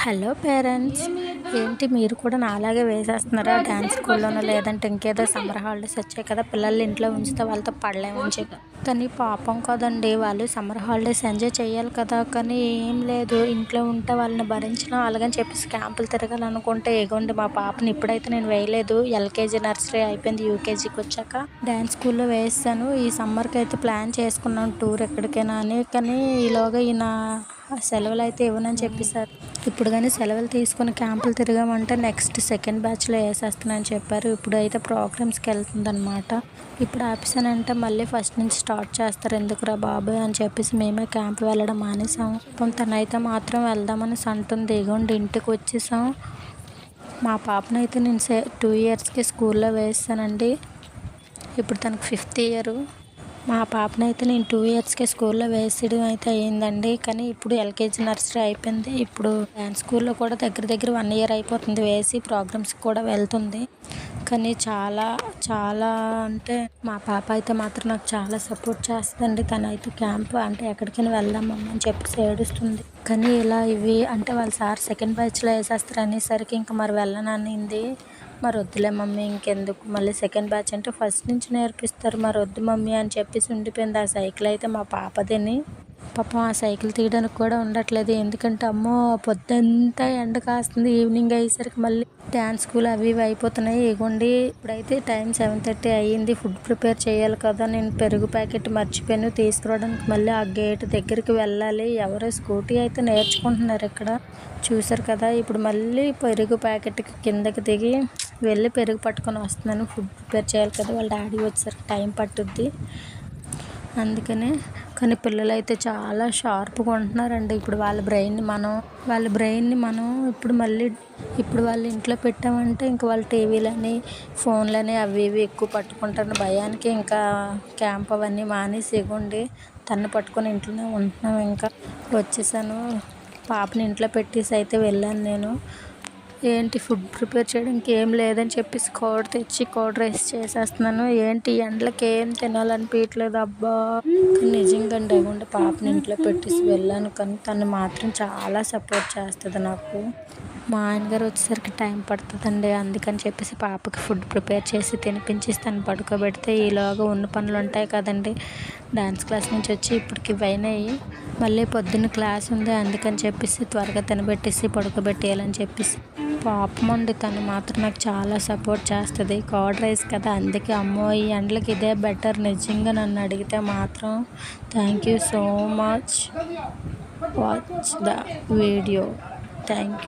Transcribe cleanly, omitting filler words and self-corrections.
Hello parents, ఏంటి మీరు కూడా నాలాగే వేసేస్తున్నారా డ్యాన్స్ స్కూల్లోనో? లేదంటే ఇంకేదో సమ్మర్ హాలిడేస్ వచ్చాయి కదా, పిల్లల్ని ఇంట్లో ఉంచితే వాళ్ళతో పడలేమని చెప్పి. కానీ పాపం కదండి, వాళ్ళు సమ్మర్ హాలిడేస్ ఎంజాయ్ చేయాలి కదా. కానీ ఏం లేదు, ఇంట్లో ఉంటే వాళ్ళని భరించడం అలాగని చెప్పేసి క్యాంపులు తిరగాలనుకుంటే ఎగోండి మా పాపని ఇప్పుడైతే నేను వేయలేదు. ఎల్కేజీ నర్సరీ అయిపోయింది, యూకేజీకి వచ్చాక డ్యాన్స్ స్కూల్లో వేస్తాను. ఈ సమ్మర్కి అయితే ప్లాన్ చేసుకున్నాను టూర్ ఎక్కడికైనా అని. కానీ ఈలోగా ఈయన సెలవులు అయితే ఇవ్వనని చెప్పేశారు. ఇప్పుడు కానీ సెలవులు తీసుకుని క్యాంపులు తిరిగామంటే నెక్స్ట్ సెకండ్ బ్యాచ్లో వేసేస్తానని చెప్పారు. ఇప్పుడు అయితే ప్రోగ్రామ్స్కి వెళ్తుందనమాట. ఇప్పుడు ఆపేసానంటే మళ్ళీ ఫస్ట్ నుంచి స్టార్ట్ చేస్తారు, ఎందుకురా బాబాయ్ అని చెప్పేసి మేమే క్యాంప్ వెళ్ళడం మానేసాము. తనైతే మాత్రం వెళ్దామని అంటుంది. ఇగోండి ఇంటికి వచ్చేసాం. మా పాపనైతే నేను 2 ఇయర్స్కి స్కూల్లో వేస్తానండి. ఇప్పుడు తనకు 5th ఇయరు. మా పాపనైతే నేను 2 ఇయర్స్కే స్కూల్లో వేసేయడం అయితే అయ్యిందండి. కానీ ఇప్పుడు ఎల్కేజీ నర్సరీ అయిపోయింది. ఇప్పుడు డ్యాన్స్ స్కూల్లో కూడా దగ్గర 1 ఇయర్ అయిపోతుంది వేసి. ప్రోగ్రామ్స్కి కూడా వెళ్తుంది. కానీ చాలా అంటే మా పాప అయితే మాత్రం నాకు చాలా సపోర్ట్ చేస్తుందండి. తనైతే క్యాంప్ అంటే ఎక్కడికైనా వెళ్దామమ్మా అని చెప్పేసి ఏడుస్తుంది. కానీ ఇలా ఇవి అంటే వాళ్ళ సార్ సెకండ్ బ్యాచ్లో వేసేస్తారు అనేసరికి ఇంకా మరి వెళ్ళననింది. మరి వద్దులే మమ్మీ, ఇంకెందుకు, మళ్ళీ సెకండ్ బ్యాచ్ అంటే ఫస్ట్ నుంచి నేర్పిస్తారు, మరి వద్దు మమ్మీ అని చెప్పేసి ఉండిపోయింది. ఆ సైకిల్ అయితే మా పాపదని. పాపం ఆ సైకిల్ తీయడానికి కూడా ఉండట్లేదు. ఎందుకంటే అమ్మో పొద్దంతా ఎండ కాస్తుంది, ఈవినింగ్ అయ్యేసరికి మళ్ళీ డ్యాన్స్ స్కూల్ అవి ఇవి అయిపోతున్నాయి. ఇగోండి ఇప్పుడైతే టైం 7:30 అయ్యింది. ఫుడ్ ప్రిపేర్ చేయాలి కదా. నేను పెరుగు ప్యాకెట్ మర్చిపోయాను తీసుకురావడానికి. మళ్ళీ ఆ గేట్ దగ్గరికి వెళ్ళాలి. ఎవరో స్కూటీ అయితే నేర్చుకుంటున్నారు ఇక్కడ, చూసారు కదా. ఇప్పుడు మళ్ళీ పెరుగు ప్యాకెట్కి కిందకి దిగి వెళ్ళి పెరుగు పట్టుకొని వస్తున్నాను. ఫుడ్ ప్రిపేర్ చేయాలి కదా, వాళ్ళ డాడీ వచ్చేసరికి టైం పట్టుద్ది అందుకనే. కానీ పిల్లలు అయితే చాలా షార్ప్గా ఉంటున్నారండి. ఇప్పుడు వాళ్ళ బ్రెయిన్ని మనం ఇప్పుడు వాళ్ళు ఇంట్లో పెట్టామంటే ఇంకా వాళ్ళు టీవీలని ఫోన్లని అవి ఇవి ఎక్కువ పట్టుకుంటారు భయానికి. ఇంకా క్యాంప్ అవన్నీ మానేసి ఇగోండి తన్ను పట్టుకొని ఇంట్లోనే ఉంటున్నాం. ఇంకా వచ్చేసాను. పాపని ఇంట్లో పెట్టేసి అయితే వెళ్ళాను నేను. ఏంటి ఫుడ్ ప్రిపేర్ చేయడానికి ఏం లేదని చెప్పేసి కర్డ్ రైస్ చేసేస్తున్నాను. ఏంటి ఎండలకి ఏం తినాలనిపించట్లేదు అబ్బా. నిజంగా ఇవ్వండి పాపని ఇంట్లో పెట్టేసి వెళ్ళాను. కానీ తను మాత్రం చాలా సపోర్ట్ చేస్తుంది నాకు. మా ఆయనగారు వచ్చేసరికి టైం పడుతుందండి. అందుకని చెప్పేసి పాపకి ఫుడ్ ప్రిపేర్ చేసి తినిపించేసి తను పడుకోబెడితే ఈలోగా ఉన్న పనులు ఉంటాయి కదండి. డాన్స్ క్లాస్ నుంచి వచ్చి ఇప్పటికి అయినాయి. మళ్ళీ పొద్దున్న క్లాస్ ఉంది, అందుకని చెప్పేసి త్వరగా తినబెట్టేసి పడుకోబెట్టేయాలని చెప్పేసి. పాపం అండి, తను మాత్రం నాకు చాలా సపోర్ట్ చేస్తుంది. కర్డ్ రైస్ కదా, అందుకే అమ్మో ఈ ఎండలకి ఇదే బెటర్ నిజంగా నన్ను అడిగితే మాత్రం. Thank you so much watch the video. Thank you.